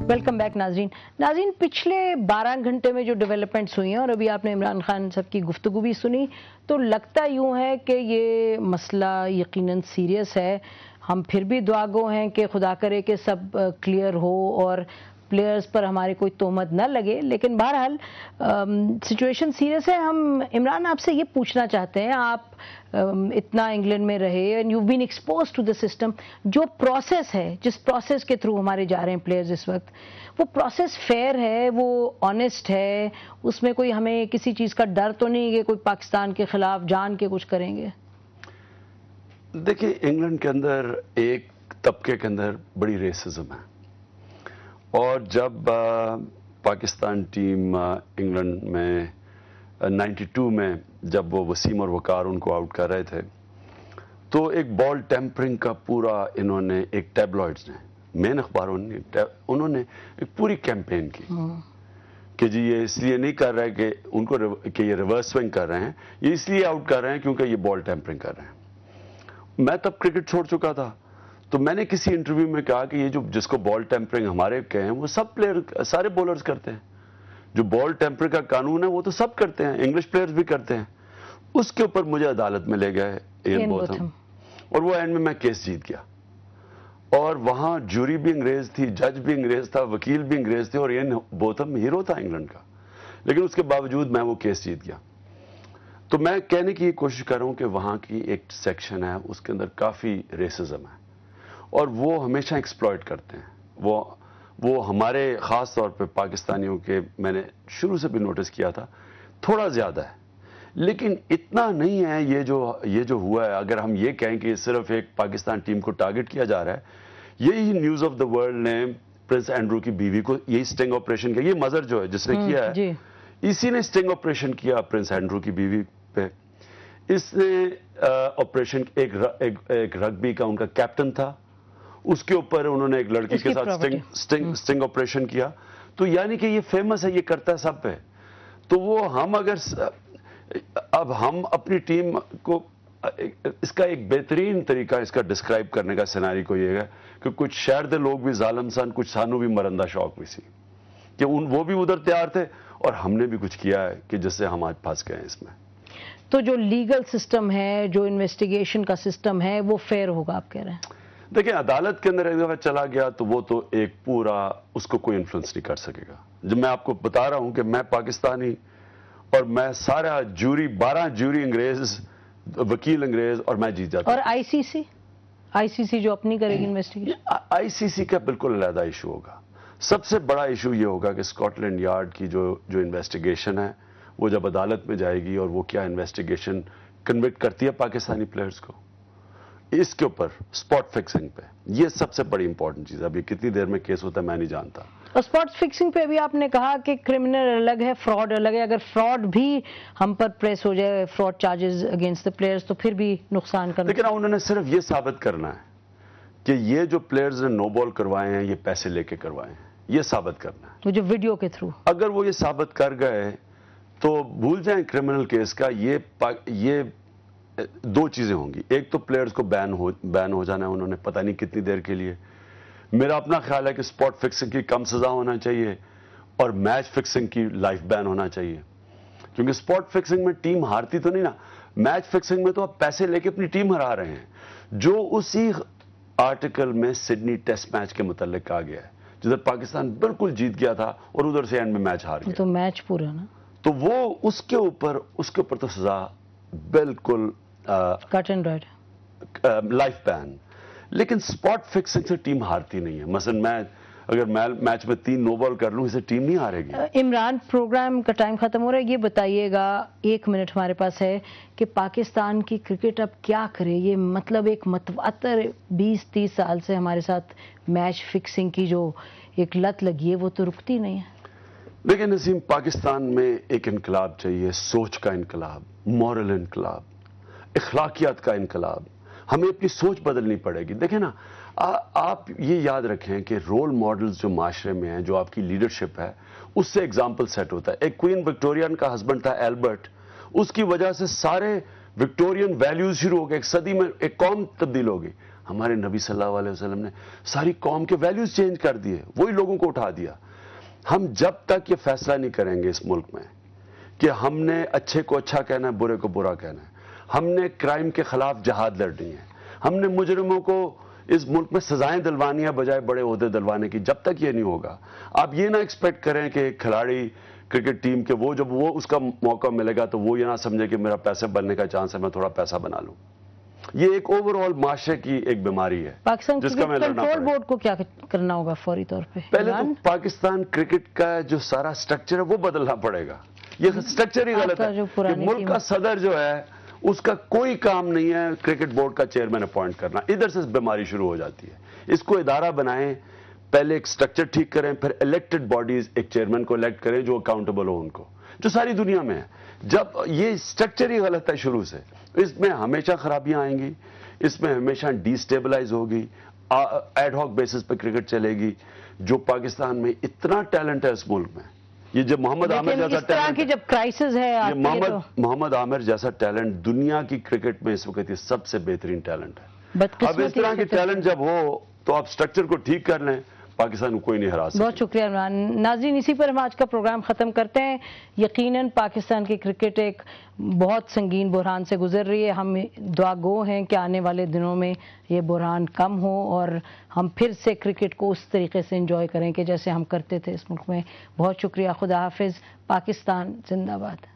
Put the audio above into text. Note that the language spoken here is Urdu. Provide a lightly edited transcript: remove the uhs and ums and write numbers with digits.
ویلکم بیک ناظرین پچھلے 12 گھنٹے میں جو ڈیولپمنٹس ہوئی ہیں اور ابھی آپ نے عمران خان صاحب کی گفتگو بھی سنی تو لگتا یوں ہے کہ یہ مسئلہ یقیناً سیریس ہے. ہم پھر بھی دعا گو ہیں کہ خدا کرے کہ سب کلیئر ہو اور پلیئرز پر ہمارے کوئی تہمت نہ لگے, لیکن بہرحال سچویشن سیریس ہے. ہم عمران آپ سے یہ پوچھنا چاہتے ہیں, آپ اتنا انگلینڈ میں رہے and you been exposed to the system, جو پروسیس ہے جس پروسیس کے تھرو ہمارے جا رہے ہیں پلیئرز اس وقت, وہ پروسیس فیئر ہے, وہ آنیسٹ ہے, اس میں کوئی ہمیں کسی چیز کا ڈر تو نہیں کہ کوئی پاکستان کے خلاف جان کے کچھ کریں گے؟ دیکھیں, انگلینڈ کے اندر ایک طبقے کے اندر بڑی ریسزم ہے, اور جب پاکستان ٹیم انگلینڈ میں 92 میں جب وہ وسیم اور وقار ان کو آؤٹ کر رہے تھے تو ایک بال ٹیمپرنگ کا پورا انہوں نے ایک ٹیبلوئڈز نے, مین اخباروں نے, انہوں نے ایک پوری کیمپین کی کہ جی یہ اس لیے نہیں کر رہے کہ ان کو کہ یہ ریورس سوئنگ کر رہے ہیں, یہ اس لیے آؤٹ کر رہے ہیں کیونکہ یہ بال ٹیمپرنگ کر رہے ہیں. میں تب کرکٹ چھوڑ چکا تھا, تو میں نے کسی انٹرویو میں کہا کہ یہ جو جس کو بال ٹیمپرنگ ہمارے کہیں وہ سب پلیئر سارے بولرز کرتے ہیں, جو بال ٹیمپرنگ کا قانون ہے وہ تو سب کرتے ہیں, انگلش پلیئرز بھی کرتے ہیں. اس کے اوپر مجھے عدالت میں لے گئے ایئن بوتھم, اور وہ اینڈ میں کیس جیت گیا, اور وہاں جوری بھی انگریز تھی, جج بھی انگریز تھا, وکیل بھی انگریز تھے, اور ایئن بوتھم ہیرو تھا انگلینڈ کا, لیکن اس کے باوجود میں وہ کیس جیت گیا. تو میں کہنے کی کوشش کر رہا ہوں کہ وہاں کی ایک سیکشن ہے اس کے اندر کافی ریسزم ہے, اور وہ ہمیشہ ایکسپلائٹ کرتے ہیں. وہ ہمارے خاص طور پہ پاکستانیوں کے, میں نے شروع سے بھی نوٹس کیا تھا, تھوڑا زیادہ ہے, لیکن اتنا نہیں ہے. یہ جو ہوا ہے, اگر ہم یہ کہیں کہ صرف ایک پاکستان ٹیم کو ٹارگٹ کیا جا رہا ہے, یہی نیوز آف دا ورلڈ نے پرنس اینڈرو کی بیوی کو یہی سٹنگ آپریشن کیا. یہ مظہر جو ہے جس نے کیا ہے, اسی نے سٹنگ آپریشن کیا پرنس اینڈرو کی بیوی پہ. اس نے آپریشن ایک رگبی کا ان کا کیپٹن تھا, اس کے اوپر انہوں نے ایک لڑکی کے ساتھ سٹنگ آپریشن کیا. تو یعنی کہ یہ فیمس ہے, یہ کرتا ہے سب پہ. تو وہ ہم اگر اب ہم اپنی ٹیم کو اس کا ایک بہترین طریقہ اس کا ڈسکرائب کرنے کا سیناری کو یہ ہے کہ کچھ شہر دے لوگ بھی ظالم سن, کچھ سانو بھی مرندہ شوق بھی سی, کہ وہ بھی ادھر تیار تھے اور ہم نے بھی کچھ کیا ہے کہ جس سے ہم آج پھنس گئے ہیں اس میں. تو جو لیگل سسٹم ہے, جو انویسٹیگیشن کا سسٹم ہے, وہ فیئر ہوگا آپ کہہ رہے ہیں؟ دیکھیں, عدالت کے اندر ایک دفعہ چلا گیا تو وہ تو ایک پورا اس کو کوئی انفلوئنس نہیں کر سکے گا. جب میں آپ کو بتا رہا ہوں کہ میں پاکستانی اور میں سارا جوری 12 جوری انگریز, وکیل انگریز, اور میں جیت جاتا. اور آئی سی سی جو اپنی کرے گی انویسٹیگیشن, آئی سی سی کا بالکل علیحدہ ایشو ہوگا. سب سے بڑا ایشو یہ ہوگا کہ اسکاٹ لینڈ یارڈ کی جو انویسٹیگیشن ہے وہ جب عدالت میں جائے گی, اور وہ کیا انویسٹیگیشن کنوکٹ کرتی ہے پاکستانی پلیئرز کو, اس کے اوپر اسپاٹ فکسنگ پہ. یہ سب سے بڑی امپورٹنٹ چیز ہے. ابھی کتنی دیر میں کیس ہوتا ہے میں نہیں جانتا. اور اسپاٹ فکسنگ پہ ابھی آپ نے کہا کہ کرمنل الگ ہے, فراڈ الگ ہے. اگر فراڈ بھی ہم پر پریس ہو جائے, fraud charges against the players, تو پھر بھی نقصان کرنا. لیکن انہوں نے صرف یہ ثابت کرنا ہے کہ یہ جو پلیئرز نے نو بال کروائے ہیں یہ پیسے لے کے کروائے ہیں, یہ ثابت کرنا ہے. وہ جو ویڈیو کے تھرو, اگر وہ یہ ثابت کر گئے تو بھول جائیں کرمنل کیس کا. یہ دو چیزیں ہوں گی. ایک تو پلیئرز کو بین ہو جانا ہے انہوں نے پتہ نہیں کتنی دیر کے لیے. میرا اپنا خیال ہے کہ اسپاٹ فکسنگ کی کم سزا ہونا چاہیے اور میچ فکسنگ کی لائف بین ہونا چاہیے, کیونکہ اسپاٹ فکسنگ میں ٹیم ہارتی تو نہیں نا, میچ فکسنگ میں تو آپ پیسے لے کے اپنی ٹیم ہرا رہے ہیں, جو اسی آرٹیکل میں سڈنی ٹیسٹ میچ کے متعلق کہا گیا ہے, جدھر پاکستان بالکل جیت گیا تھا اور ادھر سے اینڈ میں میچ ہار گیا. تو میچ پورا نا, تو وہ اس کے اوپر تو سزا بالکل کٹ اینڈ ڈرائڈ, لائف بین. لیکن اسپاٹ فکسنگ سے ٹیم ہارتی نہیں ہے. مثلا میں اگر میچ میں 3 نو بال کر لوں, اسے ٹیم نہیں ہارے گی. عمران, پروگرام کا ٹائم ختم ہو رہا ہے, یہ بتائیے گا, 1 منٹ ہمارے پاس ہے, کہ پاکستان کی کرکٹ اب کیا کرے؟ یہ مطلب ایک متواتر 20-30 سال سے ہمارے ساتھ میچ فکسنگ کی جو ایک لت لگی ہے وہ تو رکتی نہیں ہے. لیکن نسیم, پاکستان میں ایک انقلاب چاہیے, سوچ کا انقلاب, مورل انقلاب, اخلاقیات کا انقلاب. ہمیں اپنی سوچ بدلنی پڑے گی. دیکھیں نا, آپ یہ یاد رکھیں کہ رول ماڈلز جو معاشرے میں ہیں, جو آپ کی لیڈرشپ ہے, اس سے ایگزامپل سیٹ ہوتا ہے. ایک کوئین وکٹورین کا ہسبینڈ تھا ایلبرٹ, اس کی وجہ سے سارے وکٹورین ویلیوز شروع ہو گئے, ایک صدی میں ایک قوم تبدیل ہو گئی. ہمارے نبی صلی اللہ علیہ وسلم نے ساری قوم کے ویلیوز چینج کر دیے, وہی لوگوں کو اٹھا دیا. ہم جب تک یہ فیصلہ نہیں کریں گے اس ملک میں کہ ہم نے اچھے کو اچھا کہنا ہے, برے کو برا کہنا ہے, ہم نے کرائم کے خلاف جہاد لڑنی ہے, ہم نے مجرموں کو اس ملک میں سزائیں دلوانی ہے بجائے بڑے عہدے دلوانے کی, جب تک یہ نہیں ہوگا آپ یہ نہ ایکسپیکٹ کریں کہ ایک کھلاڑی کرکٹ ٹیم کے جب وہ اس کا موقع ملے گا تو وہ یہ نہ سمجھے کہ میرا پیسے بننے کا چانس ہے, میں تھوڑا پیسہ بنا لوں. یہ ایک اوور آل معاشرے کی ایک بیماری ہے پاکستان جس کا میں لڑنا کنٹرول پڑے. بورڈ کو کیا کرنا ہوگا فوری طور پہ؟ پہلے تو پاکستان کرکٹ کا جو سارا سٹرکچر ہے وہ بدلنا پڑے گا. یہ سٹرکچر ہی غلط ہے کہ ملک کا صدر جو ہے اس کا کوئی کام نہیں ہے کرکٹ بورڈ کا چیئرمین اپوائنٹ کرنا. ادھر سے بیماری شروع ہو جاتی ہے. اس کو ادارہ بنائیں, پہلے ایک سٹرکچر ٹھیک کریں, پھر الیکٹڈ باڈیز ایک چیئرمین کو الیکٹ کریں جو اکاؤنٹیبل ہو ان کو, جو ساری دنیا میں ہے. جب یہ سٹرکچر ہی غلط ہے شروع سے, اس میں ہمیشہ خرابیاں آئیں گی, اس میں ہمیشہ ڈی سٹیبلائز ہوگی, ایڈ ہاک بیسس پہ کرکٹ چلے گی. جو پاکستان میں اتنا ٹیلنٹ ہے اس ملک میں, یہ جب محمد عامر جیسا ٹیلنٹ, جب کرائسس ہے محمد عامر جیسا ٹیلنٹ دنیا کی کرکٹ میں اس وقت یہ سب سے بہترین ٹیلنٹ ہے. اب اس طرح کے ٹیلنٹ جب ہو تو آپ سٹرکچر کو ٹھیک کر لیں, پاکستان کو کوئی نہیں ہرا سکتا. بہت شکریہ عمران. ناظرین, اسی پر ہم آج کا پروگرام ختم کرتے ہیں. یقیناً پاکستان کی کرکٹ ایک بہت سنگین بحران سے گزر رہی ہے. ہم دعا گو ہیں کہ آنے والے دنوں میں یہ بحران کم ہو اور ہم پھر سے کرکٹ کو اس طریقے سے انجوائے کریں کہ جیسے ہم کرتے تھے اس ملک میں. بہت شکریہ. خدا حافظ. پاکستان زندہ باد.